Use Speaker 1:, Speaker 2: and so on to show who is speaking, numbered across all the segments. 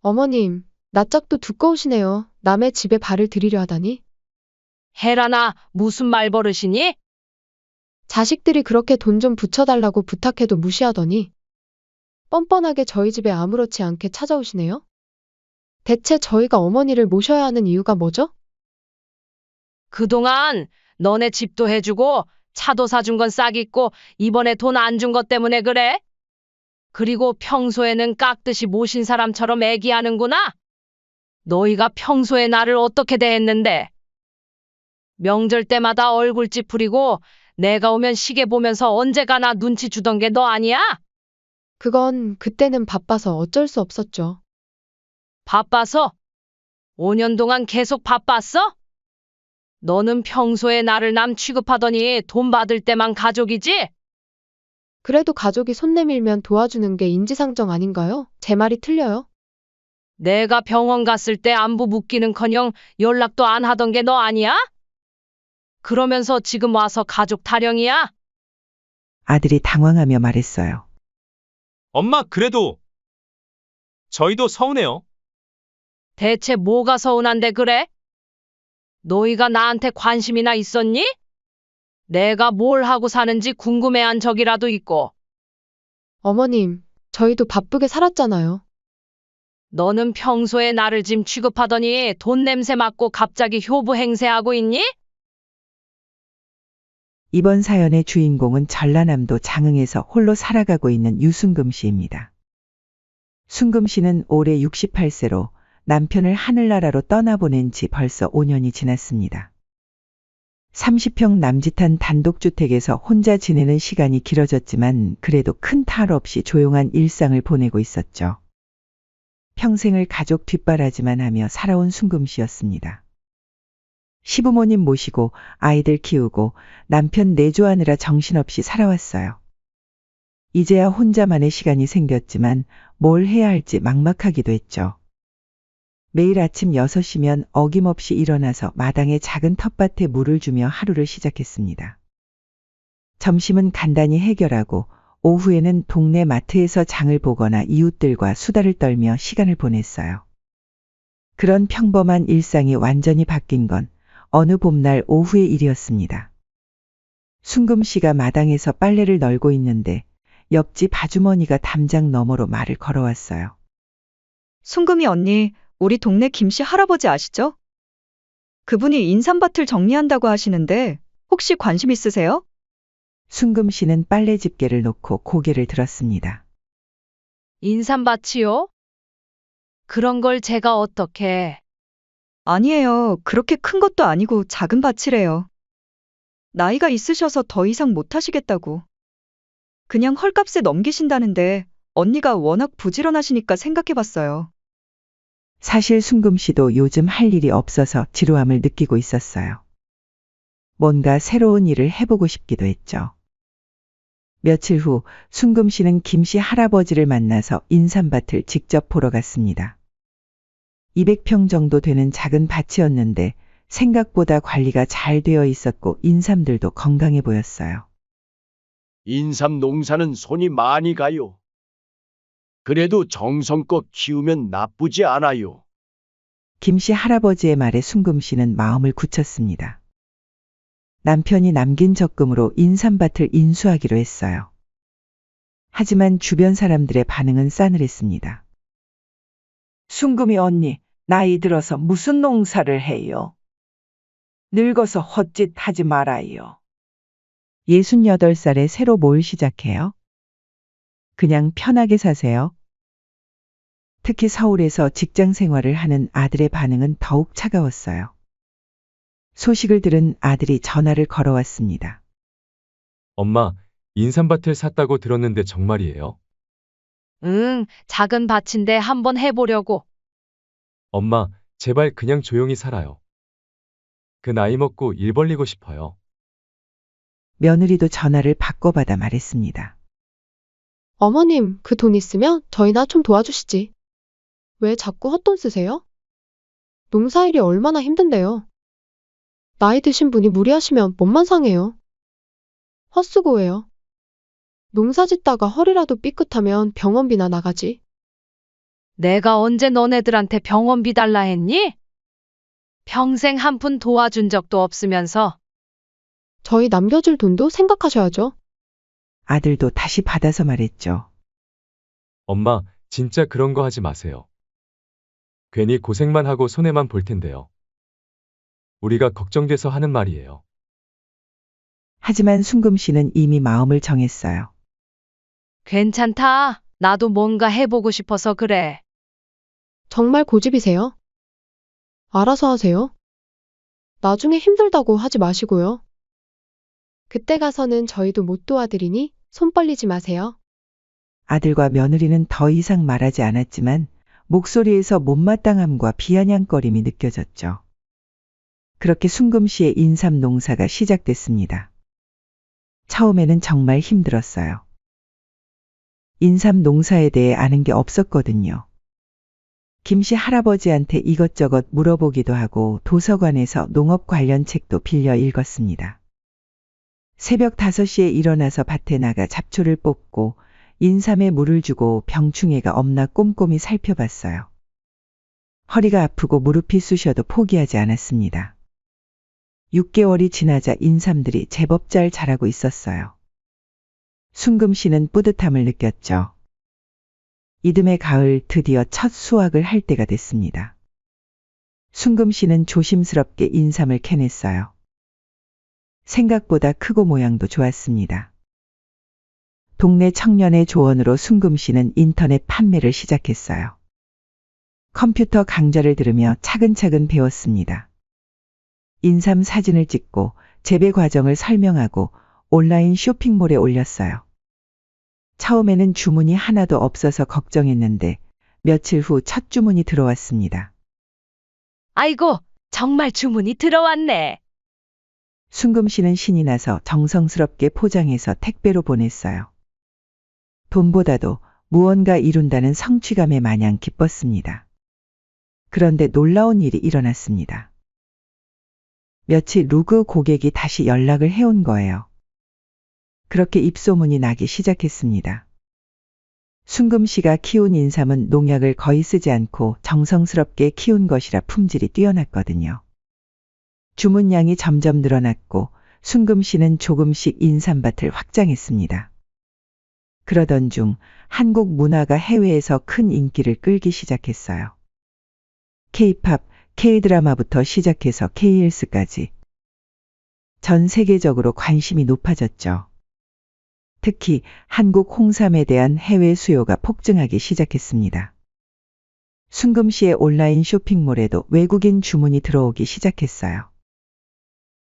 Speaker 1: 어머님, 낯짝도 두꺼우시네요. 남의 집에 발을 들이려 하다니.
Speaker 2: 혜란아, 무슨 말버릇이니?
Speaker 1: 자식들이 그렇게 돈 좀 붙여달라고 부탁해도 무시하더니 뻔뻔하게 저희 집에 아무렇지 않게 찾아오시네요. 대체 저희가 어머니를 모셔야 하는 이유가 뭐죠?
Speaker 2: 그동안 너네 집도 해주고 차도 사준 건 싹 잊고 이번에 돈 안 준 것 때문에 그래? 그리고 평소에는 깍듯이 모신 사람처럼 애기하는구나? 너희가 평소에 나를 어떻게 대했는데? 명절 때마다 얼굴 찌푸리고 내가 오면 시계 보면서 언제 가나 눈치 주던 게 너 아니야?
Speaker 1: 그건 그때는 바빠서 어쩔 수 없었죠.
Speaker 2: 바빠서? 5년 동안 계속 바빴어? 너는 평소에 나를 남 취급하더니 돈 받을 때만 가족이지?
Speaker 1: 그래도 가족이 손 내밀면 도와주는 게 인지상정 아닌가요? 제 말이 틀려요?
Speaker 2: 내가 병원 갔을 때 안부 묻기는커녕 연락도 안 하던 게 너 아니야? 그러면서 지금 와서 가족 타령이야?
Speaker 3: 아들이 당황하며 말했어요.
Speaker 4: 엄마, 그래도 저희도 서운해요.
Speaker 2: 대체 뭐가 서운한데 그래? 너희가 나한테 관심이나 있었니? 내가 뭘 하고 사는지 궁금해한 적이라도 있고.
Speaker 1: 어머님, 저희도 바쁘게 살았잖아요.
Speaker 2: 너는 평소에 나를 짐 취급하더니 돈 냄새 맡고 갑자기 효부 행세하고 있니?
Speaker 3: 이번 사연의 주인공은 전라남도 장흥에서 홀로 살아가고 있는 유순금 씨입니다. 순금 씨는 올해 68세로 남편을 하늘나라로 떠나보낸 지 벌써 5년이 지났습니다. 30평 남짓한 단독주택에서 혼자 지내는 시간이 길어졌지만 그래도 큰 탈 없이 조용한 일상을 보내고 있었죠. 평생을 가족 뒷바라지만 하며 살아온 순금 씨였습니다. 시부모님 모시고 아이들 키우고 남편 내조하느라 정신없이 살아왔어요. 이제야 혼자만의 시간이 생겼지만 뭘 해야 할지 막막하기도 했죠. 매일 아침 6시면 어김없이 일어나서 마당의 작은 텃밭에 물을 주며 하루를 시작했습니다. 점심은 간단히 해결하고 오후에는 동네 마트에서 장을 보거나 이웃들과 수다를 떨며 시간을 보냈어요. 그런 평범한 일상이 완전히 바뀐 건 어느 봄날 오후의 일이었습니다. 순금 씨가 마당에서 빨래를 널고 있는데 옆집 아주머니가 담장 너머로 말을 걸어왔어요.
Speaker 5: 순금이 언니, 우리 동네 김씨 할아버지 아시죠? 그분이 인삼밭을 정리한다고 하시는데 혹시 관심 있으세요?
Speaker 3: 순금 씨는 빨래 집게를 놓고 고개를 들었습니다.
Speaker 2: 인삼밭이요? 그런 걸 제가 어떻게...
Speaker 5: 아니에요. 그렇게 큰 것도 아니고 작은 밭이래요. 나이가 있으셔서 더 이상 못 하시겠다고. 그냥 헐값에 넘기신다는데 언니가 워낙 부지런하시니까 생각해봤어요.
Speaker 3: 사실 순금 씨도 요즘 할 일이 없어서 지루함을 느끼고 있었어요. 뭔가 새로운 일을 해보고 싶기도 했죠. 며칠 후 순금 씨는 김씨 할아버지를 만나서 인삼밭을 직접 보러 갔습니다. 200평 정도 되는 작은 밭이었는데 생각보다 관리가 잘 되어 있었고 인삼들도 건강해 보였어요.
Speaker 6: 인삼 농사는 손이 많이 가요. 그래도 정성껏 키우면 나쁘지 않아요.
Speaker 3: 김씨 할아버지의 말에 순금 씨는 마음을 굳혔습니다. 남편이 남긴 적금으로 인삼밭을 인수하기로 했어요. 하지만 주변 사람들의 반응은 싸늘했습니다. 순금이 언니, 나이 들어서 무슨 농사를 해요? 늙어서 헛짓 하지 말아요. 68살에 새로 뭘 시작해요? 그냥 편하게 사세요. 특히 서울에서 직장 생활을 하는 아들의 반응은 더욱 차가웠어요. 소식을 들은 아들이 전화를 걸어왔습니다.
Speaker 7: 엄마, 인삼밭을 샀다고 들었는데 정말이에요?
Speaker 2: 응, 작은 밭인데 한번 해보려고.
Speaker 7: 엄마, 제발 그냥 조용히 살아요. 그 나이 먹고 일 벌리고 싶어요.
Speaker 3: 며느리도 전화를 바꿔받아 말했습니다.
Speaker 1: 어머님, 그 돈 있으면 저희나 좀 도와주시지. 왜 자꾸 헛돈 쓰세요? 농사일이 얼마나 힘든데요. 나이 드신 분이 무리하시면 몸만 상해요. 헛수고해요. 농사 짓다가 허리라도 삐끗하면 병원비나 나가지.
Speaker 2: 내가 언제 너네들한테 병원비 달라 했니? 평생 한 푼 도와준 적도 없으면서.
Speaker 1: 저희 남겨줄 돈도 생각하셔야죠.
Speaker 3: 아들도 다시 받아서 말했죠.
Speaker 7: 엄마, 진짜 그런 거 하지 마세요. 괜히 고생만 하고 손해만 볼 텐데요. 우리가 걱정돼서 하는 말이에요.
Speaker 3: 하지만 순금 씨는 이미 마음을 정했어요.
Speaker 2: 괜찮다. 나도 뭔가 해보고 싶어서 그래.
Speaker 1: 정말 고집이세요? 알아서 하세요. 나중에 힘들다고 하지 마시고요. 그때 가서는 저희도 못 도와드리니 손 벌리지 마세요.
Speaker 3: 아들과 며느리는 더 이상 말하지 않았지만 목소리에서 못마땅함과 비아냥거림이 느껴졌죠. 그렇게 순금 씨의 인삼 농사가 시작됐습니다. 처음에는 정말 힘들었어요. 인삼 농사에 대해 아는 게 없었거든요. 김씨 할아버지한테 이것저것 물어보기도 하고 도서관에서 농업 관련 책도 빌려 읽었습니다. 새벽 5시에 일어나서 밭에 나가 잡초를 뽑고 인삼에 물을 주고 병충해가 없나 꼼꼼히 살펴봤어요. 허리가 아프고 무릎이 쑤셔도 포기하지 않았습니다. 6개월이 지나자 인삼들이 제법 잘 자라고 있었어요. 순금 씨는 뿌듯함을 느꼈죠. 이듬해 가을 드디어 첫 수확을 할 때가 됐습니다. 순금 씨는 조심스럽게 인삼을 캐냈어요. 생각보다 크고 모양도 좋았습니다. 동네 청년의 조언으로 순금 씨는 인터넷 판매를 시작했어요. 컴퓨터 강좌를 들으며 차근차근 배웠습니다. 인삼 사진을 찍고 재배 과정을 설명하고 온라인 쇼핑몰에 올렸어요. 처음에는 주문이 하나도 없어서 걱정했는데 며칠 후 첫 주문이 들어왔습니다.
Speaker 2: 아이고, 정말 주문이 들어왔네.
Speaker 3: 순금 씨는 신이 나서 정성스럽게 포장해서 택배로 보냈어요. 돈보다도 무언가 이룬다는 성취감에 마냥 기뻤습니다. 그런데 놀라운 일이 일어났습니다. 며칠 후 그 고객이 다시 연락을 해온 거예요. 그렇게 입소문이 나기 시작했습니다. 순금 씨가 키운 인삼은 농약을 거의 쓰지 않고 정성스럽게 키운 것이라 품질이 뛰어났거든요. 주문량이 점점 늘어났고 순금 씨는 조금씩 인삼밭을 확장했습니다. 그러던 중 한국 문화가 해외에서 큰 인기를 끌기 시작했어요. K-팝, K-드라마부터 시작해서 KLS까지 전 세계적으로 관심이 높아졌죠. 특히 한국 홍삼에 대한 해외 수요가 폭증하기 시작했습니다. 순금 씨의 온라인 쇼핑몰에도 외국인 주문이 들어오기 시작했어요.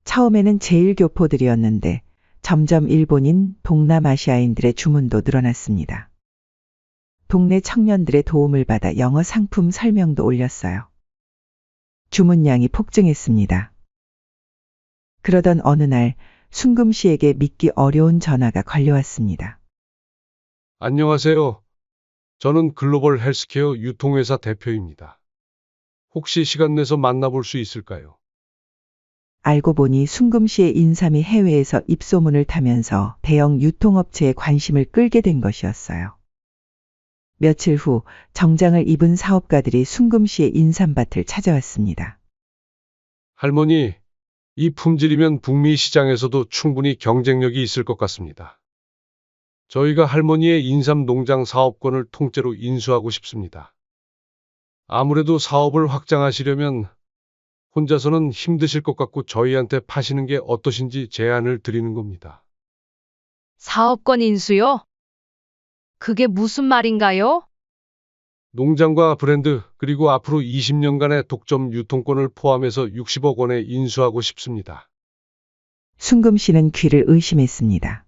Speaker 3: 처음에는 제일 교포들이었는데 점점 일본인, 동남아시아인들의 주문도 늘어났습니다. 동네 청년들의 도움을 받아 영어 상품 설명도 올렸어요. 주문량이 폭증했습니다. 그러던 어느 날 순금 씨에게 믿기 어려운 전화가 걸려왔습니다.
Speaker 8: 안녕하세요. 저는 글로벌 헬스케어 유통회사 대표입니다. 혹시 시간 내서 만나볼 수 있을까요?
Speaker 3: 알고 보니 순금 씨의 인삼이 해외에서 입소문을 타면서 대형 유통업체의 관심을 끌게 된 것이었어요. 며칠 후 정장을 입은 사업가들이 순금 씨의 인삼밭을 찾아왔습니다.
Speaker 8: 할머니, 이 품질이면 북미 시장에서도 충분히 경쟁력이 있을 것 같습니다. 저희가 할머니의 인삼 농장 사업권을 통째로 인수하고 싶습니다. 아무래도 사업을 확장하시려면 혼자서는 힘드실 것 같고 저희한테 파시는 게 어떠신지 제안을 드리는 겁니다.
Speaker 2: 사업권 인수요? 그게 무슨 말인가요?
Speaker 8: 농장과 브랜드, 그리고 앞으로 20년간의 독점 유통권을 포함해서 60억 원에 인수하고 싶습니다.
Speaker 3: 순금 씨는 귀를 의심했습니다.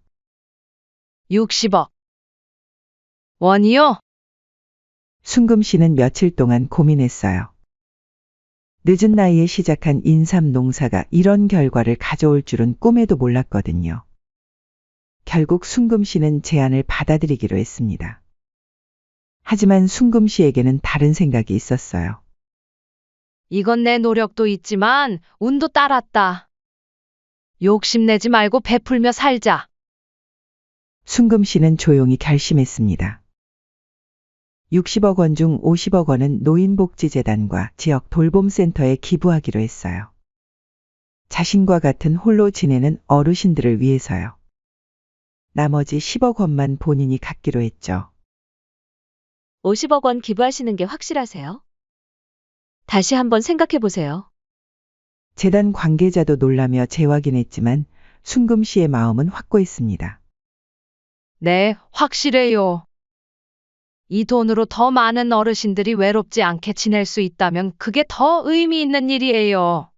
Speaker 2: 60억. 원이요?
Speaker 3: 순금 씨는 며칠 동안 고민했어요. 늦은 나이에 시작한 인삼 농사가 이런 결과를 가져올 줄은 꿈에도 몰랐거든요. 결국 순금 씨는 제안을 받아들이기로 했습니다. 하지만 순금 씨에게는 다른 생각이 있었어요.
Speaker 2: 이건 내 노력도 있지만 운도 따랐다. 욕심내지 말고 베풀며 살자.
Speaker 3: 순금 씨는 조용히 결심했습니다. 60억 원 중 50억 원은 노인복지재단과 지역 돌봄센터에 기부하기로 했어요. 자신과 같은 홀로 지내는 어르신들을 위해서요. 나머지 10억 원만 본인이 갖기로 했죠.
Speaker 9: 50억 원 기부하시는 게 확실하세요? 다시 한번 생각해 보세요.
Speaker 3: 재단 관계자도 놀라며 재확인했지만 순금 씨의 마음은 확고했습니다.
Speaker 2: 네, 확실해요. 이 돈으로 더 많은 어르신들이 외롭지 않게 지낼 수 있다면 그게 더 의미 있는 일이에요.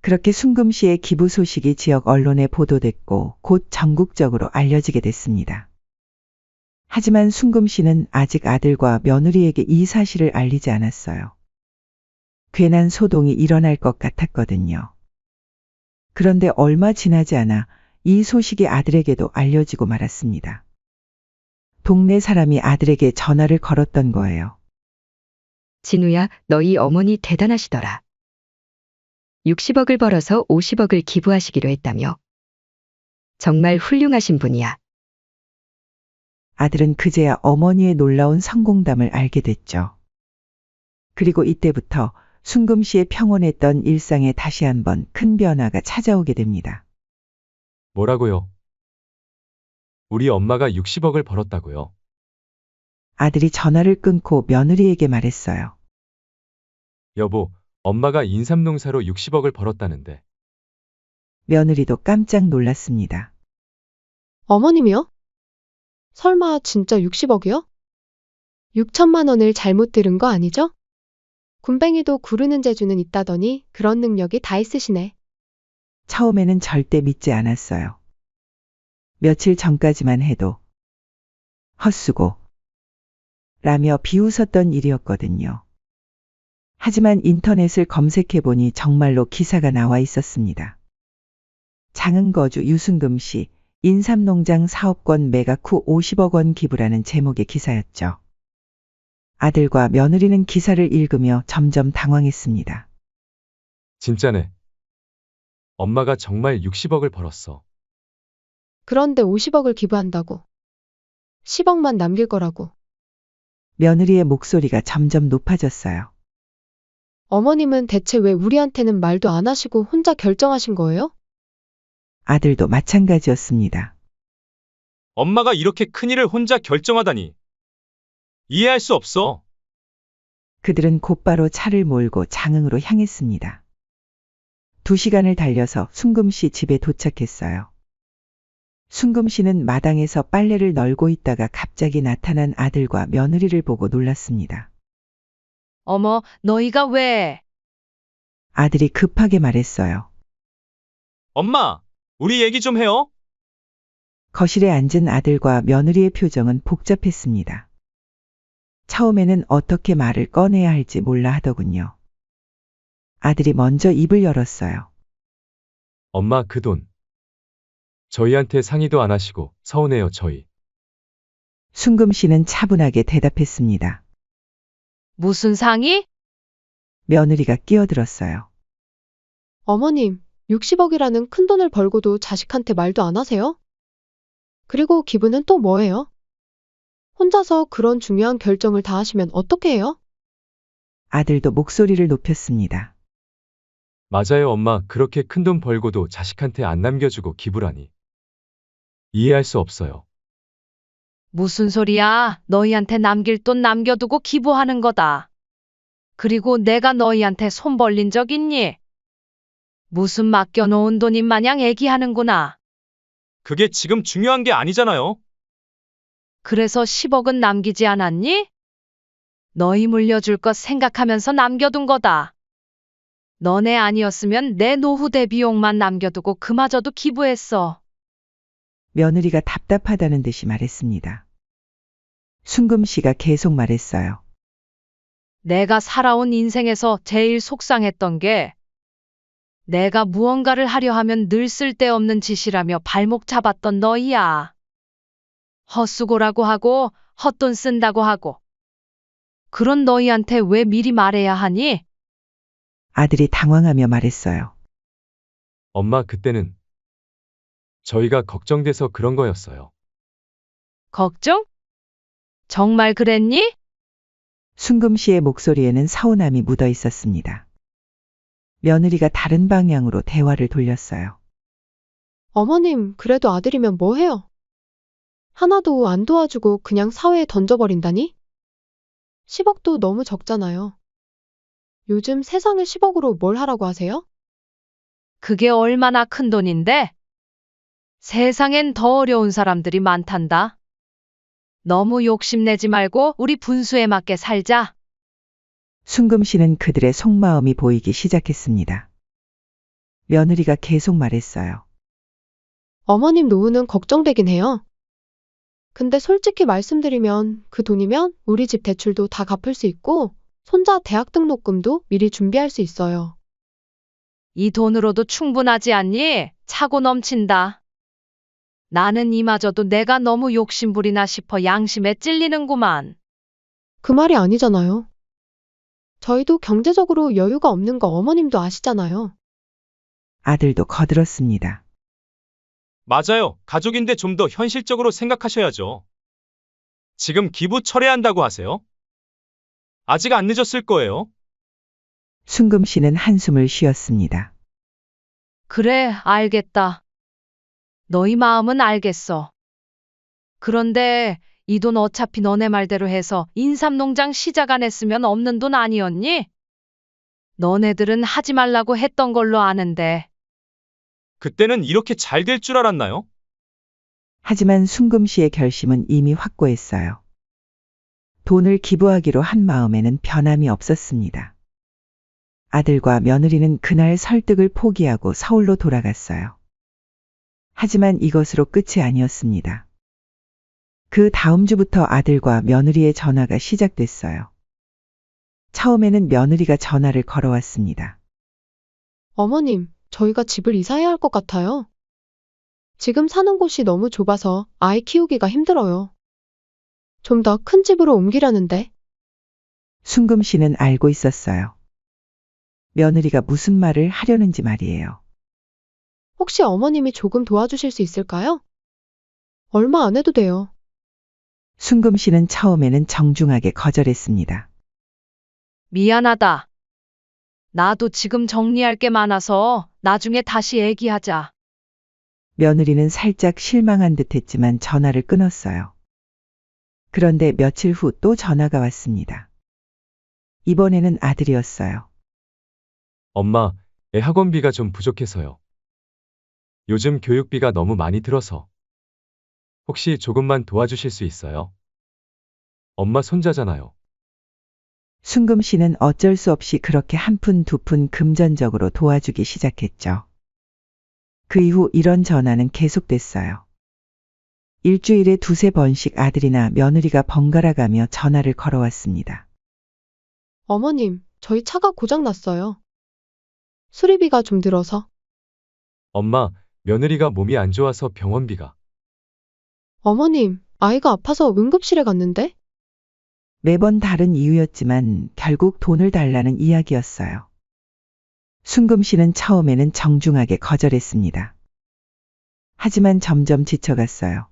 Speaker 3: 그렇게 순금 씨의 기부 소식이 지역 언론에 보도됐고 곧 전국적으로 알려지게 됐습니다. 하지만 순금 씨는 아직 아들과 며느리에게 이 사실을 알리지 않았어요. 괜한 소동이 일어날 것 같았거든요. 그런데 얼마 지나지 않아 이 소식이 아들에게도 알려지고 말았습니다. 동네 사람이 아들에게 전화를 걸었던 거예요.
Speaker 10: 진우야, 너희 어머니 대단하시더라. 60억을 벌어서 50억을 기부하시기로 했다며. 정말 훌륭하신 분이야.
Speaker 3: 아들은 그제야 어머니의 놀라운 성공담을 알게 됐죠. 그리고 이때부터 순금 씨의 평온했던 일상에 다시 한번 큰 변화가 찾아오게 됩니다.
Speaker 7: 뭐라고요? 우리 엄마가 60억을 벌었다고요?
Speaker 3: 아들이 전화를 끊고 며느리에게 말했어요.
Speaker 7: 여보, 엄마가 인삼농사로 60억을 벌었다는데.
Speaker 3: 며느리도 깜짝 놀랐습니다.
Speaker 1: 어머님이요? 설마 진짜 60억이요? 6천만 원을 잘못 들은 거 아니죠? 굼벵이도 구르는 재주는 있다더니 그런 능력이 다 있으시네.
Speaker 3: 처음에는 절대 믿지 않았어요. 며칠 전까지만 해도 헛수고 라며 비웃었던 일이었거든요. 하지만 인터넷을 검색해보니 정말로 기사가 나와 있었습니다. 장흥거주 유순금 씨 인삼농장 사업권 매각 후 50억 원 기부라는 제목의 기사였죠. 아들과 며느리는 기사를 읽으며 점점 당황했습니다.
Speaker 7: 진짜네. 엄마가 정말 60억을 벌었어.
Speaker 1: 그런데 50억을 기부한다고. 10억만 남길 거라고.
Speaker 3: 며느리의 목소리가 점점 높아졌어요.
Speaker 1: 어머님은 대체 왜 우리한테는 말도 안 하시고 혼자 결정하신 거예요?
Speaker 3: 아들도 마찬가지였습니다.
Speaker 4: 엄마가 이렇게 큰일을 혼자 결정하다니. 이해할 수 없어.
Speaker 3: 그들은 곧바로 차를 몰고 장흥으로 향했습니다. 2시간을 달려서 순금 씨 집에 도착했어요. 순금 씨는 마당에서 빨래를 널고 있다가 갑자기 나타난 아들과 며느리를 보고 놀랐습니다.
Speaker 2: 어머, 너희가 왜?
Speaker 3: 아들이 급하게 말했어요.
Speaker 4: 엄마, 우리 얘기 좀 해요.
Speaker 3: 거실에 앉은 아들과 며느리의 표정은 복잡했습니다. 처음에는 어떻게 말을 꺼내야 할지 몰라 하더군요. 아들이 먼저 입을 열었어요.
Speaker 7: 엄마 그 돈. 저희한테 상의도 안 하시고 서운해요 저희.
Speaker 3: 순금 씨는 차분하게 대답했습니다.
Speaker 2: 무슨 상의?
Speaker 3: 며느리가 끼어들었어요.
Speaker 1: 어머님, 60억이라는 큰 돈을 벌고도 자식한테 말도 안 하세요? 그리고 기부는 또 뭐예요? 혼자서 그런 중요한 결정을 다 하시면 어떻게 해요?
Speaker 3: 아들도 목소리를 높였습니다.
Speaker 7: 맞아요 엄마 그렇게 큰 돈 벌고도 자식한테 안 남겨주고 기부라니. 이해할 수 없어요.
Speaker 2: 무슨 소리야? 너희한테 남길 돈 남겨두고 기부하는 거다. 그리고 내가 너희한테 손 벌린 적 있니? 무슨 맡겨놓은 돈인 마냥 애기하는구나.
Speaker 4: 그게 지금 중요한 게 아니잖아요.
Speaker 2: 그래서 10억은 남기지 않았니? 너희 물려줄 것 생각하면서 남겨둔 거다. 너네 아니었으면 내 노후 대비용만 남겨두고 그마저도 기부했어.
Speaker 3: 며느리가 답답하다는 듯이 말했습니다. 순금 씨가 계속 말했어요.
Speaker 2: 내가 살아온 인생에서 제일 속상했던 게 내가 무언가를 하려 하면 늘 쓸데없는 짓이라며 발목 잡았던 너희야. 헛수고라고 하고 헛돈 쓴다고 하고. 그런 너희한테 왜 미리 말해야 하니?
Speaker 3: 아들이 당황하며 말했어요.
Speaker 7: 엄마 그때는 저희가 걱정돼서 그런 거였어요.
Speaker 2: 걱정? 정말 그랬니?
Speaker 3: 순금 씨의 목소리에는 서운함이 묻어 있었습니다. 며느리가 다른 방향으로 대화를 돌렸어요.
Speaker 1: 어머님, 그래도 아들이면 뭐 해요? 하나도 안 도와주고 그냥 사회에 던져버린다니? 10억도 너무 적잖아요. 요즘 세상에 10억으로 뭘 하라고 하세요?
Speaker 2: 그게 얼마나 큰 돈인데? 세상엔 더 어려운 사람들이 많단다. 너무 욕심내지 말고 우리 분수에 맞게 살자.
Speaker 3: 순금 씨는 그들의 속마음이 보이기 시작했습니다. 며느리가 계속 말했어요.
Speaker 1: 어머님 노후는 걱정되긴 해요. 근데 솔직히 말씀드리면 그 돈이면 우리 집 대출도 다 갚을 수 있고 손자 대학 등록금도 미리 준비할 수 있어요.
Speaker 2: 이 돈으로도 충분하지 않니? 차고 넘친다. 나는 이마저도 내가 너무 욕심부리나 싶어 양심에 찔리는구만.
Speaker 1: 그 말이 아니잖아요. 저희도 경제적으로 여유가 없는 거 어머님도 아시잖아요.
Speaker 3: 아들도 거들었습니다.
Speaker 4: 맞아요. 가족인데 좀 더 현실적으로 생각하셔야죠. 지금 기부 철회한다고 하세요? 아직 안 늦었을 거예요.
Speaker 3: 순금 씨는 한숨을 쉬었습니다.
Speaker 2: 그래, 알겠다. 너희 마음은 알겠어. 그런데 이 돈 어차피 너네 말대로 해서 인삼농장 시작 안 했으면 없는 돈 아니었니? 너네들은 하지 말라고 했던 걸로 아는데.
Speaker 4: 그때는 이렇게 잘 될 줄 알았나요?
Speaker 3: 하지만 순금 씨의 결심은 이미 확고했어요. 돈을 기부하기로 한 마음에는 변함이 없었습니다. 아들과 며느리는 그날 설득을 포기하고 서울로 돌아갔어요. 하지만 이것으로 끝이 아니었습니다. 그 다음 주부터 아들과 며느리의 전화가 시작됐어요. 처음에는 며느리가 전화를 걸어왔습니다.
Speaker 1: 어머님, 저희가 집을 이사해야 할 것 같아요. 지금 사는 곳이 너무 좁아서 아이 키우기가 힘들어요. 좀 더 큰 집으로 옮기려는데.
Speaker 3: 순금 씨는 알고 있었어요. 며느리가 무슨 말을 하려는지 말이에요.
Speaker 1: 혹시 어머님이 조금 도와주실 수 있을까요? 얼마 안 해도 돼요.
Speaker 3: 순금 씨는 처음에는 정중하게 거절했습니다.
Speaker 2: 미안하다. 나도 지금 정리할 게 많아서 나중에 다시 얘기하자.
Speaker 3: 며느리는 살짝 실망한 듯 했지만 전화를 끊었어요. 그런데 며칠 후 또 전화가 왔습니다. 이번에는 아들이었어요.
Speaker 7: 엄마, 애 학원비가 좀 부족해서요. 요즘 교육비가 너무 많이 들어서. 혹시 조금만 도와주실 수 있어요? 엄마 손자잖아요.
Speaker 3: 순금 씨는 어쩔 수 없이 그렇게 한 푼 두 푼 금전적으로 도와주기 시작했죠. 그 이후 이런 전화는 계속됐어요. 일주일에 두세 번씩 아들이나 며느리가 번갈아 가며 전화를 걸어왔습니다.
Speaker 1: 어머님, 저희 차가 고장 났어요. 수리비가 좀 들어서.
Speaker 7: 엄마, 며느리가 몸이 안 좋아서 병원비가.
Speaker 1: 어머님, 아이가 아파서 응급실에 갔는데?
Speaker 3: 매번 다른 이유였지만 결국 돈을 달라는 이야기였어요. 순금 씨는 처음에는 정중하게 거절했습니다. 하지만 점점 지쳐갔어요.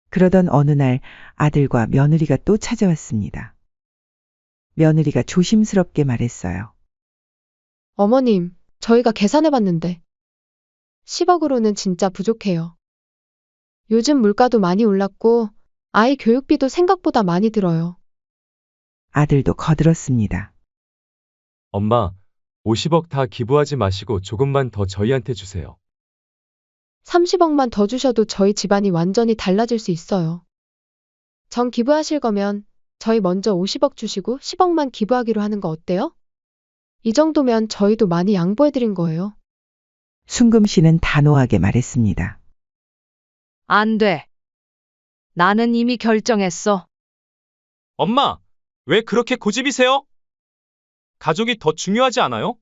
Speaker 3: 그러던 어느 날 아들과 며느리가 또 찾아왔습니다. 며느리가 조심스럽게 말했어요.
Speaker 1: 어머님, 저희가 계산해봤는데 10억으로는 진짜 부족해요. 요즘 물가도 많이 올랐고 아이 교육비도 생각보다 많이 들어요.
Speaker 3: 아들도 거들었습니다.
Speaker 7: 엄마, 50억 다 기부하지 마시고 조금만 더 저희한테 주세요.
Speaker 1: 30억만 더 주셔도 저희 집안이 완전히 달라질 수 있어요. 전 기부하실 거면 저희 먼저 50억 주시고 10억만 기부하기로 하는 거 어때요? 이 정도면 저희도 많이 양보해드린 거예요.
Speaker 3: 순금 씨는 단호하게 말했습니다.
Speaker 2: 안 돼. 나는 이미 결정했어.
Speaker 4: 엄마, 왜 그렇게 고집이세요? 가족이 더 중요하지 않아요?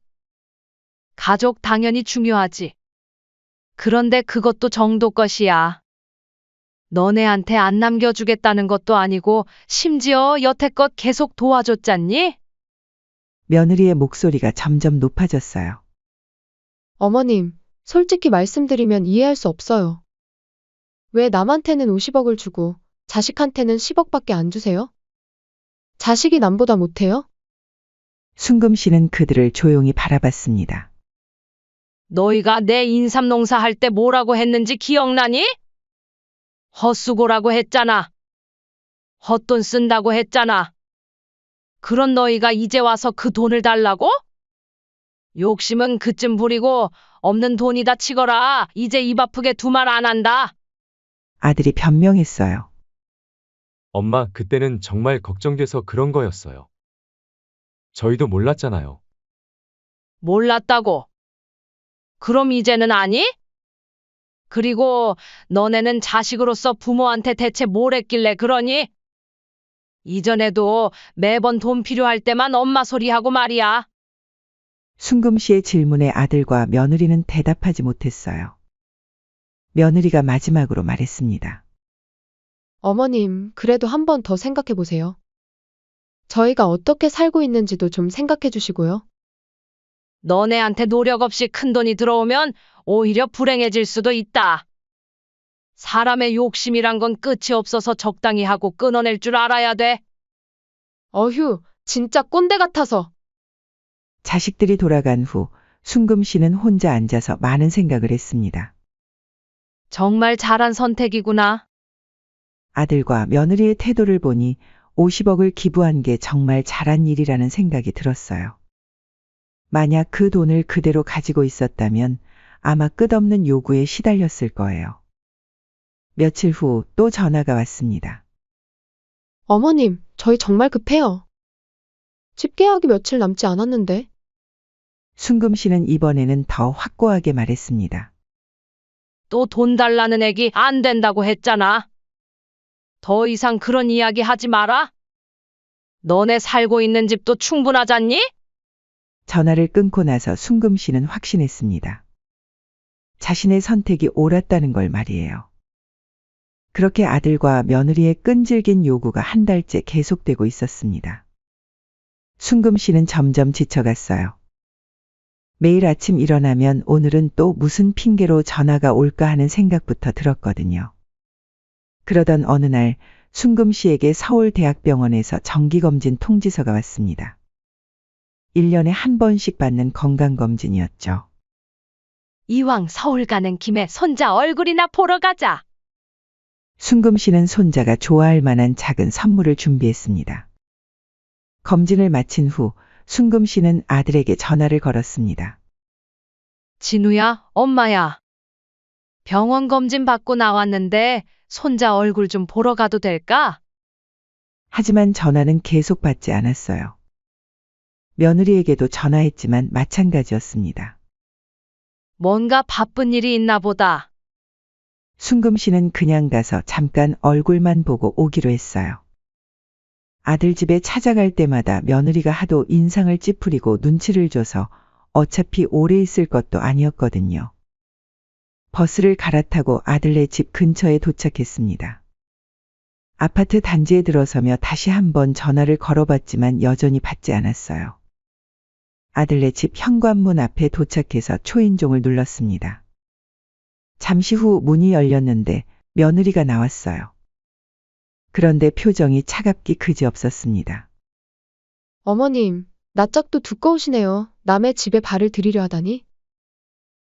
Speaker 2: 가족 당연히 중요하지. 그런데 그것도 정도 것이야. 너네한테 안 남겨주겠다는 것도 아니고 심지어 여태껏 계속 도와줬잖니?
Speaker 3: 며느리의 목소리가 점점 높아졌어요.
Speaker 1: 어머님, 솔직히 말씀드리면 이해할 수 없어요. 왜 남한테는 50억을 주고 자식한테는 10억밖에 안 주세요? 자식이 남보다 못해요?
Speaker 3: 순금 씨는 그들을 조용히 바라봤습니다.
Speaker 2: 너희가 내 인삼 농사 할 때 뭐라고 했는지 기억나니? 헛수고라고 했잖아. 헛돈 쓴다고 했잖아. 그런 너희가 이제 와서 그 돈을 달라고? 욕심은 그쯤 부리고 없는 돈이다 치거라. 이제 입 아프게 두말 안 한다.
Speaker 3: 아들이 변명했어요.
Speaker 7: 엄마, 그때는 정말 걱정돼서 그런 거였어요. 저희도 몰랐잖아요.
Speaker 2: 몰랐다고. 그럼 이제는 아니? 그리고 너네는 자식으로서 부모한테 대체 뭘 했길래 그러니? 이전에도 매번 돈 필요할 때만 엄마 소리하고 말이야.
Speaker 3: 순금 씨의 질문에 아들과 며느리는 대답하지 못했어요. 며느리가 마지막으로 말했습니다.
Speaker 1: 어머님, 그래도 한 번 더 생각해 보세요. 저희가 어떻게 살고 있는지도 좀 생각해 주시고요.
Speaker 2: 너네한테 노력 없이 큰돈이 들어오면 오히려 불행해질 수도 있다. 사람의 욕심이란 건 끝이 없어서 적당히 하고 끊어낼 줄 알아야 돼.
Speaker 1: 어휴, 진짜 꼰대 같아서.
Speaker 3: 자식들이 돌아간 후 순금 씨는 혼자 앉아서 많은 생각을 했습니다.
Speaker 2: 정말 잘한 선택이구나.
Speaker 3: 아들과 며느리의 태도를 보니 50억을 기부한 게 정말 잘한 일이라는 생각이 들었어요. 만약 그 돈을 그대로 가지고 있었다면 아마 끝없는 요구에 시달렸을 거예요. 며칠 후 또 전화가 왔습니다.
Speaker 1: 어머님, 저희 정말 급해요. 집 계약이 며칠 남지 않았는데.
Speaker 3: 순금 씨는 이번에는 더 확고하게 말했습니다.
Speaker 2: 또 돈 달라는 애기 안 된다고 했잖아. 더 이상 그런 이야기 하지 마라. 너네 살고 있는 집도 충분하잖니?
Speaker 3: 전화를 끊고 나서 순금 씨는 확신했습니다. 자신의 선택이 옳았다는 걸 말이에요. 그렇게 아들과 며느리의 끈질긴 요구가 한 달째 계속되고 있었습니다. 순금 씨는 점점 지쳐갔어요. 매일 아침 일어나면 오늘은 또 무슨 핑계로 전화가 올까 하는 생각부터 들었거든요. 그러던 어느 날 순금 씨에게 서울대학병원에서 정기검진 통지서가 왔습니다. 1년에 한 번씩 받는 건강검진이었죠.
Speaker 2: 이왕 서울 가는 김에 손자 얼굴이나 보러 가자.
Speaker 3: 순금 씨는 손자가 좋아할 만한 작은 선물을 준비했습니다. 검진을 마친 후 순금 씨는 아들에게 전화를 걸었습니다.
Speaker 2: 진우야, 엄마야. 병원 검진 받고 나왔는데 손자 얼굴 좀 보러 가도 될까?
Speaker 3: 하지만 전화는 계속 받지 않았어요. 며느리에게도 전화했지만 마찬가지였습니다.
Speaker 2: 뭔가 바쁜 일이 있나 보다.
Speaker 3: 순금 씨는 그냥 가서 잠깐 얼굴만 보고 오기로 했어요. 아들 집에 찾아갈 때마다 며느리가 하도 인상을 찌푸리고 눈치를 줘서 어차피 오래 있을 것도 아니었거든요. 버스를 갈아타고 아들네 집 근처에 도착했습니다. 아파트 단지에 들어서며 다시 한번 전화를 걸어봤지만 여전히 받지 않았어요. 아들네 집 현관문 앞에 도착해서 초인종을 눌렀습니다. 잠시 후 문이 열렸는데 며느리가 나왔어요. 그런데 표정이 차갑기 그지없었습니다.
Speaker 1: 어머님, 낯짝도 두꺼우시네요. 남의 집에 발을 들이려 하다니.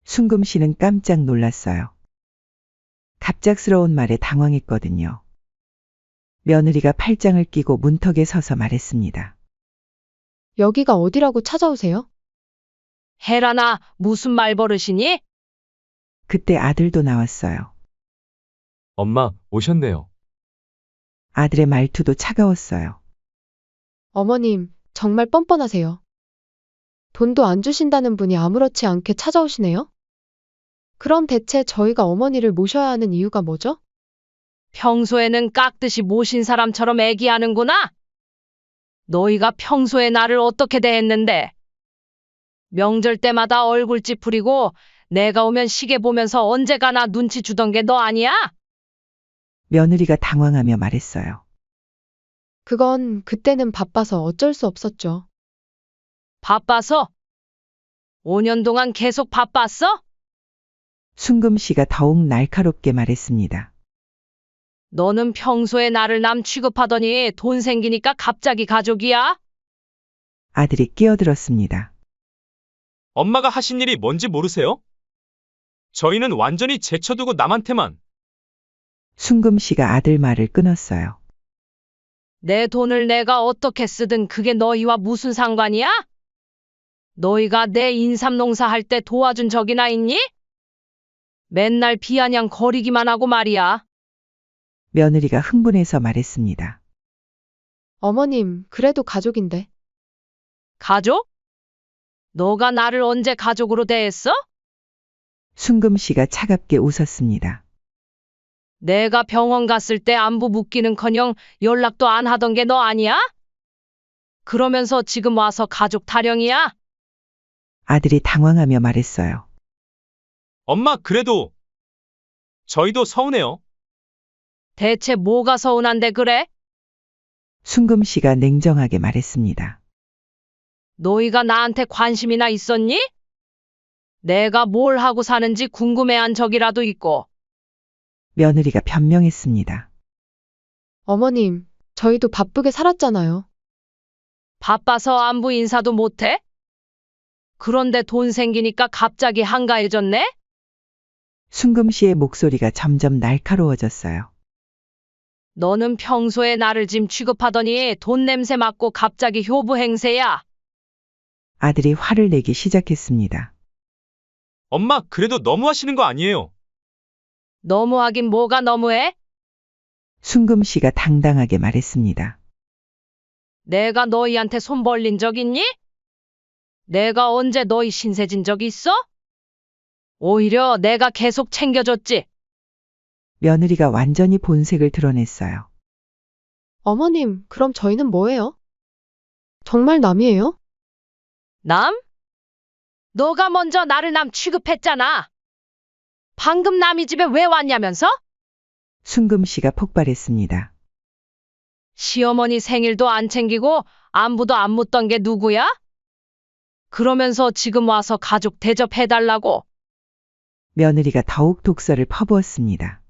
Speaker 3: 순금 씨는 깜짝 놀랐어요. 갑작스러운 말에 당황했거든요. 며느리가 팔짱을 끼고 문턱에 서서 말했습니다.
Speaker 1: 여기가 어디라고 찾아오세요?
Speaker 2: 혜란아, 무슨 말버릇이니?
Speaker 3: 그때 아들도 나왔어요.
Speaker 7: 엄마, 오셨네요.
Speaker 3: 아들의 말투도 차가웠어요.
Speaker 1: 어머님, 정말 뻔뻔하세요. 돈도 안 주신다는 분이 아무렇지 않게 찾아오시네요? 그럼 대체 저희가 어머니를 모셔야 하는 이유가 뭐죠?
Speaker 2: 평소에는 깍듯이 모신 사람처럼 애기하는구나. 너희가 평소에 나를 어떻게 대했는데? 명절 때마다 얼굴 찌푸리고 내가 오면 시계 보면서 언제 가나 눈치 주던 게 너 아니야?
Speaker 3: 며느리가 당황하며 말했어요.
Speaker 1: 그건 그때는 바빠서 어쩔 수 없었죠.
Speaker 2: 바빠서? 5년 동안 계속 바빴어?
Speaker 3: 순금 씨가 더욱 날카롭게 말했습니다.
Speaker 2: 너는 평소에 나를 남 취급하더니 돈 생기니까 갑자기 가족이야?
Speaker 3: 아들이 끼어들었습니다.
Speaker 4: 엄마가 하신 일이 뭔지 모르세요? 저희는 완전히 제쳐두고 남한테만.
Speaker 3: 순금 씨가 아들 말을 끊었어요.
Speaker 2: 내 돈을 내가 어떻게 쓰든 그게 너희와 무슨 상관이야? 너희가 내 인삼농사 할 때 도와준 적이나 있니? 맨날 비아냥 거리기만 하고 말이야.
Speaker 3: 며느리가 흥분해서 말했습니다.
Speaker 1: 어머님, 그래도 가족인데.
Speaker 2: 가족? 너가 나를 언제 가족으로 대했어?
Speaker 3: 순금 씨가 차갑게 웃었습니다.
Speaker 2: 내가 병원 갔을 때 안부 묻기는커녕 연락도 안 하던 게 너 아니야? 그러면서 지금 와서 가족 타령이야?
Speaker 3: 아들이 당황하며 말했어요.
Speaker 4: 엄마, 그래도 저희도 서운해요.
Speaker 2: 대체 뭐가 서운한데 그래?
Speaker 3: 순금 씨가 냉정하게 말했습니다.
Speaker 2: 너희가 나한테 관심이나 있었니? 내가 뭘 하고 사는지 궁금해한 적이라도 있고.
Speaker 3: 며느리가 변명했습니다.
Speaker 1: 어머님, 저희도 바쁘게 살았잖아요.
Speaker 2: 바빠서 안부 인사도 못해? 그런데 돈 생기니까 갑자기 한가해졌네?
Speaker 3: 순금 씨의 목소리가 점점 날카로워졌어요.
Speaker 2: 너는 평소에 나를 짐 취급하더니 돈 냄새 맡고 갑자기 효부 행세야.
Speaker 3: 아들이 화를 내기 시작했습니다.
Speaker 4: 엄마, 그래도 너무하시는 거 아니에요?
Speaker 2: 너무하긴 뭐가 너무해?
Speaker 3: 순금 씨가 당당하게 말했습니다.
Speaker 2: 내가 너희한테 손 벌린 적 있니? 내가 언제 너희 신세진 적 있어? 오히려 내가 계속 챙겨줬지.
Speaker 3: 며느리가 완전히 본색을 드러냈어요.
Speaker 1: 어머님, 그럼 저희는 뭐예요? 정말 남이에요?
Speaker 2: 남? 너가 먼저 나를 남 취급했잖아. 방금 남이 집에 왜 왔냐면서?
Speaker 3: 순금 씨가 폭발했습니다.
Speaker 2: 시어머니 생일도 안 챙기고 안부도 안 묻던 게 누구야? 그러면서 지금 와서 가족 대접해달라고.
Speaker 3: 며느리가 더욱 독설을 퍼부었습니다.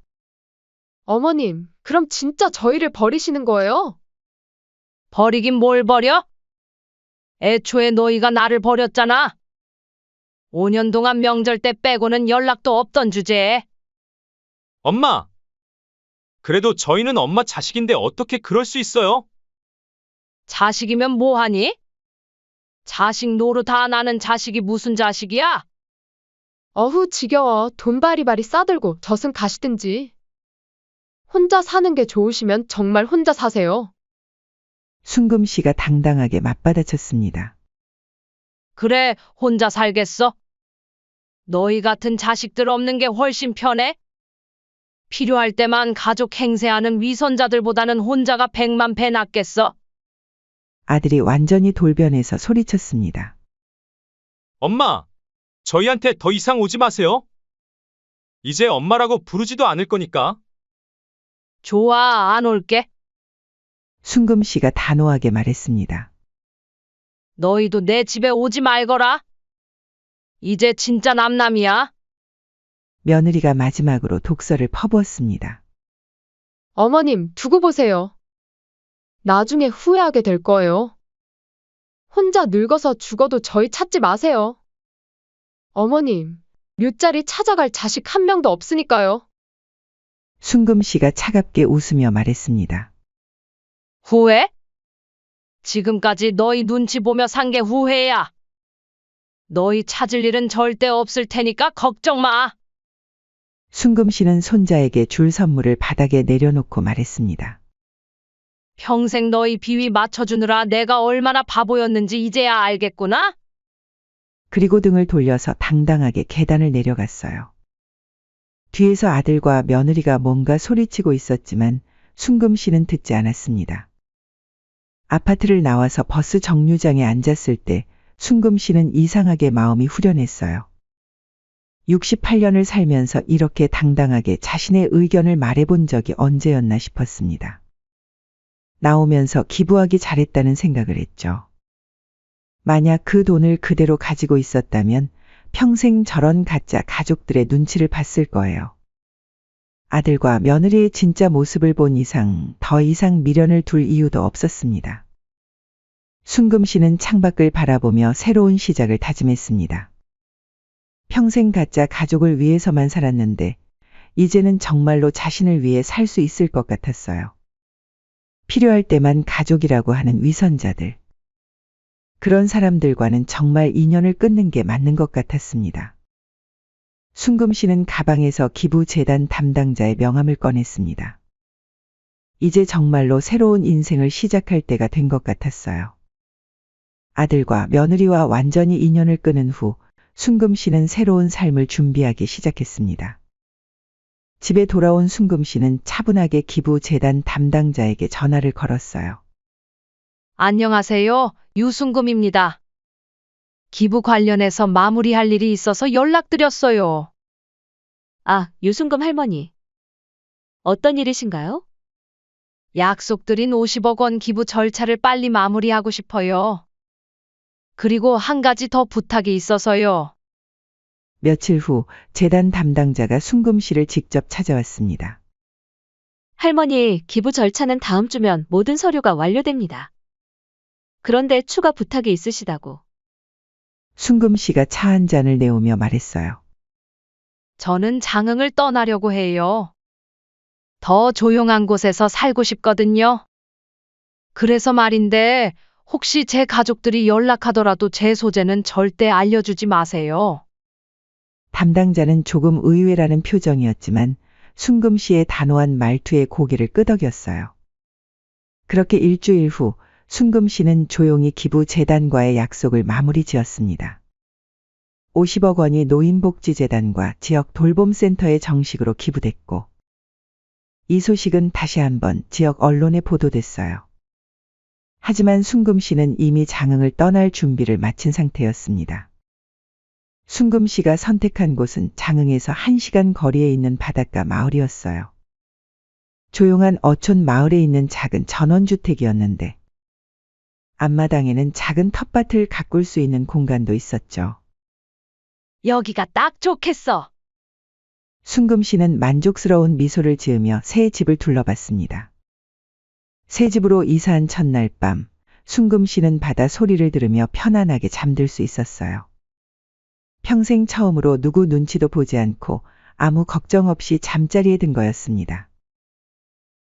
Speaker 1: 어머님, 그럼 진짜 저희를 버리시는 거예요?
Speaker 2: 버리긴 뭘 버려? 애초에 너희가 나를 버렸잖아. 5년 동안 명절 때 빼고는 연락도 없던 주제에.
Speaker 4: 엄마! 그래도 저희는 엄마 자식인데 어떻게 그럴 수 있어요?
Speaker 2: 자식이면 뭐하니? 자식 노릇 다 나는 자식이 무슨 자식이야?
Speaker 1: 어후, 지겨워. 돈 바리바리 싸들고 젖은 가시든지. 혼자 사는 게 좋으시면 정말 혼자 사세요.
Speaker 3: 순금 씨가 당당하게 맞받아쳤습니다.
Speaker 2: 그래, 혼자 살겠어? 너희 같은 자식들 없는 게 훨씬 편해? 필요할 때만 가족 행세하는 위선자들보다는 혼자가 100만 배 낫겠어.
Speaker 3: 아들이 완전히 돌변해서 소리쳤습니다.
Speaker 4: 엄마! 저희한테 더 이상 오지 마세요. 이제 엄마라고 부르지도 않을 거니까.
Speaker 2: 좋아, 안 올게.
Speaker 3: 순금 씨가 단호하게 말했습니다.
Speaker 2: 너희도 내 집에 오지 말거라. 이제 진짜 남남이야.
Speaker 3: 며느리가 마지막으로 독설을 퍼부었습니다.
Speaker 1: 어머님, 두고 보세요. 나중에 후회하게 될 거예요. 혼자 늙어서 죽어도 저희 찾지 마세요. 어머님, 묘자리 찾아갈 자식 한 명도 없으니까요.
Speaker 3: 순금 씨가 차갑게 웃으며 말했습니다.
Speaker 2: 후회? 지금까지 너희 눈치 보며 산 게 후회야. 너희 찾을 일은 절대 없을 테니까 걱정 마.
Speaker 3: 순금 씨는 손자에게 줄 선물을 바닥에 내려놓고 말했습니다.
Speaker 2: 평생 너희 비위 맞춰주느라 내가 얼마나 바보였는지 이제야 알겠구나?
Speaker 3: 그리고 등을 돌려서 당당하게 계단을 내려갔어요. 뒤에서 아들과 며느리가 뭔가 소리치고 있었지만 순금 씨는 듣지 않았습니다. 아파트를 나와서 버스 정류장에 앉았을 때 순금 씨는 이상하게 마음이 후련했어요. 68년을 살면서 이렇게 당당하게 자신의 의견을 말해본 적이 언제였나 싶었습니다. 나오면서 기부하기 잘했다는 생각을 했죠. 만약 그 돈을 그대로 가지고 있었다면 평생 저런 가짜 가족들의 눈치를 봤을 거예요. 아들과 며느리의 진짜 모습을 본 이상 더 이상 미련을 둘 이유도 없었습니다. 순금 씨는 창밖을 바라보며 새로운 시작을 다짐했습니다. 평생 가짜 가족을 위해서만 살았는데 이제는 정말로 자신을 위해 살 수 있을 것 같았어요. 필요할 때만 가족이라고 하는 위선자들. 그런 사람들과는 정말 인연을 끊는 게 맞는 것 같았습니다. 순금 씨는 가방에서 기부재단 담당자의 명함을 꺼냈습니다. 이제 정말로 새로운 인생을 시작할 때가 된 것 같았어요. 아들과 며느리와 완전히 인연을 끊은 후 순금 씨는 새로운 삶을 준비하기 시작했습니다. 집에 돌아온 순금 씨는 차분하게 기부재단 담당자에게 전화를 걸었어요.
Speaker 2: 안녕하세요. 유순금입니다. 기부 관련해서 마무리할 일이 있어서 연락드렸어요.
Speaker 9: 아, 유순금 할머니. 어떤 일이신가요?
Speaker 2: 약속드린 50억 원 기부 절차를 빨리 마무리하고 싶어요. 그리고 한 가지 더 부탁이 있어서요.
Speaker 3: 며칠 후 재단 담당자가 순금 씨를 직접 찾아왔습니다.
Speaker 9: 할머니, 기부 절차는 다음 주면 모든 서류가 완료됩니다. 그런데 추가 부탁이 있으시다고.
Speaker 3: 순금 씨가 차 한 잔을 내오며 말했어요.
Speaker 2: 저는 장흥을 떠나려고 해요. 더 조용한 곳에서 살고 싶거든요. 그래서 말인데 혹시 제 가족들이 연락하더라도 제 소재는 절대 알려주지 마세요.
Speaker 3: 담당자는 조금 의외라는 표정이었지만 순금 씨의 단호한 말투에 고개를 끄덕였어요. 그렇게 일주일 후 순금 씨는 조용히 기부재단과의 약속을 마무리 지었습니다. 50억 원이 노인복지재단과 지역 돌봄센터에 정식으로 기부됐고 이 소식은 다시 한번 지역 언론에 보도됐어요. 하지만 순금 씨는 이미 장흥을 떠날 준비를 마친 상태였습니다. 순금 씨가 선택한 곳은 장흥에서 1시간 거리에 있는 바닷가 마을이었어요. 조용한 어촌 마을에 있는 작은 전원주택이었는데 앞마당에는 작은 텃밭을 가꿀 수 있는 공간도 있었죠.
Speaker 2: 여기가 딱 좋겠어.
Speaker 3: 순금 씨는 만족스러운 미소를 지으며 새 집을 둘러봤습니다. 새 집으로 이사한 첫날 밤, 순금 씨는 바다 소리를 들으며 편안하게 잠들 수 있었어요. 평생 처음으로 누구 눈치도 보지 않고 아무 걱정 없이 잠자리에 든 거였습니다.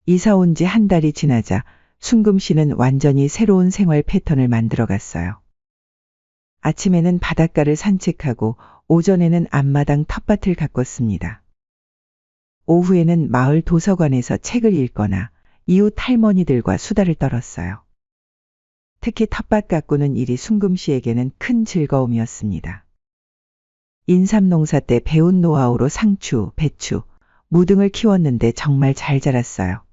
Speaker 3: 이사 온 지 한 달이 지나자 순금 씨는 완전히 새로운 생활 패턴을 만들어 갔어요. 아침에는 바닷가를 산책하고 오전에는 앞마당 텃밭을 가꿨습니다. 오후에는 마을 도서관에서 책을 읽거나 이웃 할머니들과 수다를 떨었어요. 특히 텃밭 가꾸는 일이 순금 씨에게는 큰 즐거움이었습니다. 인삼 농사 때 배운 노하우로 상추, 배추, 무 등을 키웠는데 정말 잘 자랐어요.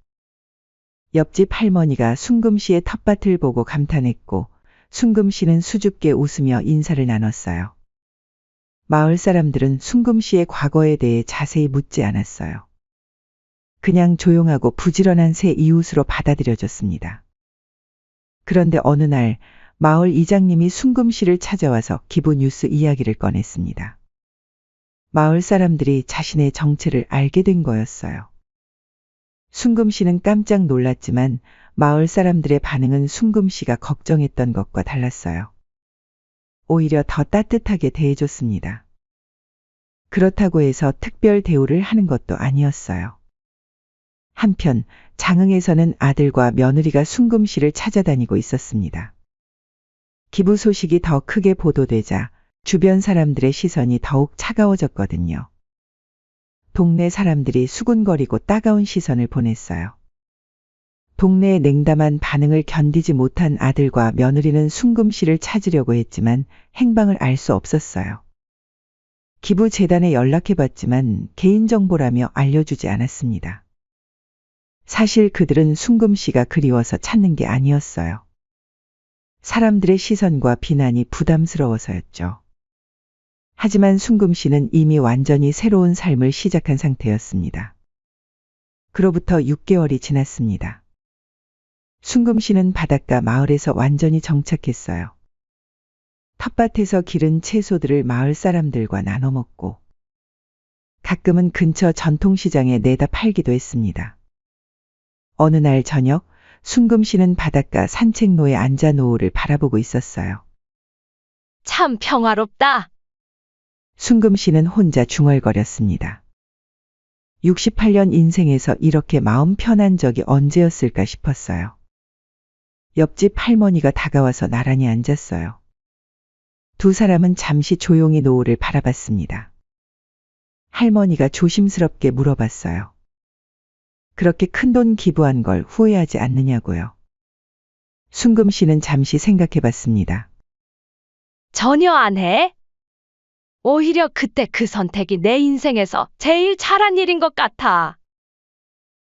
Speaker 3: 옆집 할머니가 순금 씨의 텃밭을 보고 감탄했고 순금 씨는 수줍게 웃으며 인사를 나눴어요. 마을 사람들은 순금 씨의 과거에 대해 자세히 묻지 않았어요. 그냥 조용하고 부지런한 새 이웃으로 받아들여졌습니다. 그런데 어느 날 마을 이장님이 순금 씨를 찾아와서 기부 뉴스 이야기를 꺼냈습니다. 마을 사람들이 자신의 정체를 알게 된 거였어요. 순금 씨는 깜짝 놀랐지만 마을 사람들의 반응은 순금 씨가 걱정했던 것과 달랐어요. 오히려 더 따뜻하게 대해줬습니다. 그렇다고 해서 특별 대우를 하는 것도 아니었어요. 한편 장흥에서는 아들과 며느리가 순금 씨를 찾아다니고 있었습니다. 기부 소식이 더 크게 보도되자 주변 사람들의 시선이 더욱 차가워졌거든요. 동네 사람들이 수군거리고 따가운 시선을 보냈어요. 동네의 냉담한 반응을 견디지 못한 아들과 며느리는 순금 씨를 찾으려고 했지만 행방을 알 수 없었어요. 기부재단에 연락해봤지만 개인정보라며 알려주지 않았습니다. 사실 그들은 순금 씨가 그리워서 찾는 게 아니었어요. 사람들의 시선과 비난이 부담스러워서였죠. 하지만 순금 씨는 이미 완전히 새로운 삶을 시작한 상태였습니다. 그로부터 6개월이 지났습니다. 순금 씨는 바닷가 마을에서 완전히 정착했어요. 텃밭에서 기른 채소들을 마을 사람들과 나눠 먹고 가끔은 근처 전통시장에 내다 팔기도 했습니다. 어느 날 저녁, 순금 씨는 바닷가 산책로에 앉아 노을을 바라보고 있었어요.
Speaker 2: 참 평화롭다.
Speaker 3: 순금 씨는 혼자 중얼거렸습니다. 68년 인생에서 이렇게 마음 편한 적이 언제였을까 싶었어요. 옆집 할머니가 다가와서 나란히 앉았어요. 두 사람은 잠시 조용히 노을을 바라봤습니다. 할머니가 조심스럽게 물어봤어요. 그렇게 큰돈 기부한 걸 후회하지 않느냐고요. 순금 씨는 잠시 생각해 봤습니다.
Speaker 2: 전혀 안 해. 오히려 그때 그 선택이 내 인생에서 제일 잘한 일인 것 같아.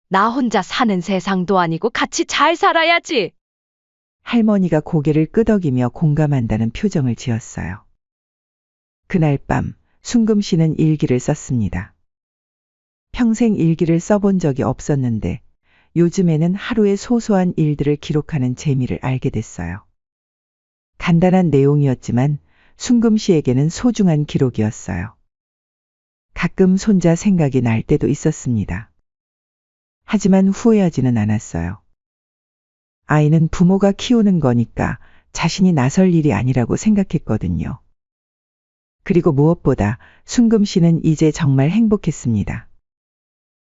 Speaker 2: 나 혼자 사는 세상도 아니고 같이 잘 살아야지.
Speaker 3: 할머니가 고개를 끄덕이며 공감한다는 표정을 지었어요. 그날 밤, 순금 씨는 일기를 썼습니다. 평생 일기를 써본 적이 없었는데 요즘에는 하루의 소소한 일들을 기록하는 재미를 알게 됐어요. 간단한 내용이었지만 순금 씨에게는 소중한 기록이었어요. 가끔 손자 생각이 날 때도 있었습니다. 하지만 후회하지는 않았어요. 아이는 부모가 키우는 거니까 자신이 나설 일이 아니라고 생각했거든요. 그리고 무엇보다 순금 씨는 이제 정말 행복했습니다.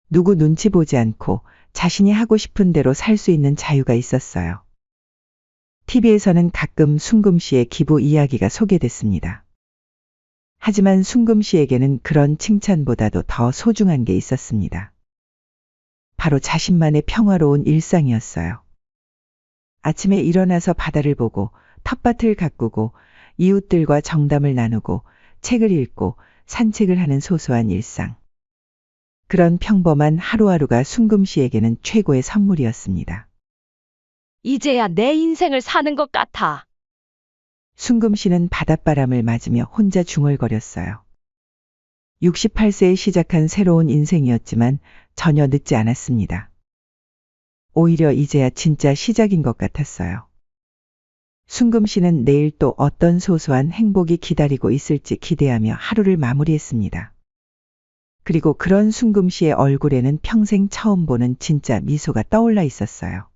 Speaker 3: 누구 눈치 보지 않고 자신이 하고 싶은 대로 살 수 있는 자유가 있었어요. TV에서는 가끔 순금 씨의 기부 이야기가 소개됐습니다. 하지만 순금 씨에게는 그런 칭찬보다도 더 소중한 게 있었습니다. 바로 자신만의 평화로운 일상이었어요. 아침에 일어나서 바다를 보고 텃밭을 가꾸고 이웃들과 정담을 나누고 책을 읽고 산책을 하는 소소한 일상. 그런 평범한 하루하루가 순금 씨에게는 최고의 선물이었습니다.
Speaker 2: 이제야 내 인생을 사는 것 같아.
Speaker 3: 순금 씨는 바닷바람을 맞으며 혼자 중얼거렸어요. 68세에 시작한 새로운 인생이었지만 전혀 늦지 않았습니다. 오히려 이제야 진짜 시작인 것 같았어요. 순금 씨는 내일 또 어떤 소소한 행복이 기다리고 있을지 기대하며 하루를 마무리했습니다. 그리고 그런 순금 씨의 얼굴에는 평생 처음 보는 진짜 미소가 떠올라 있었어요.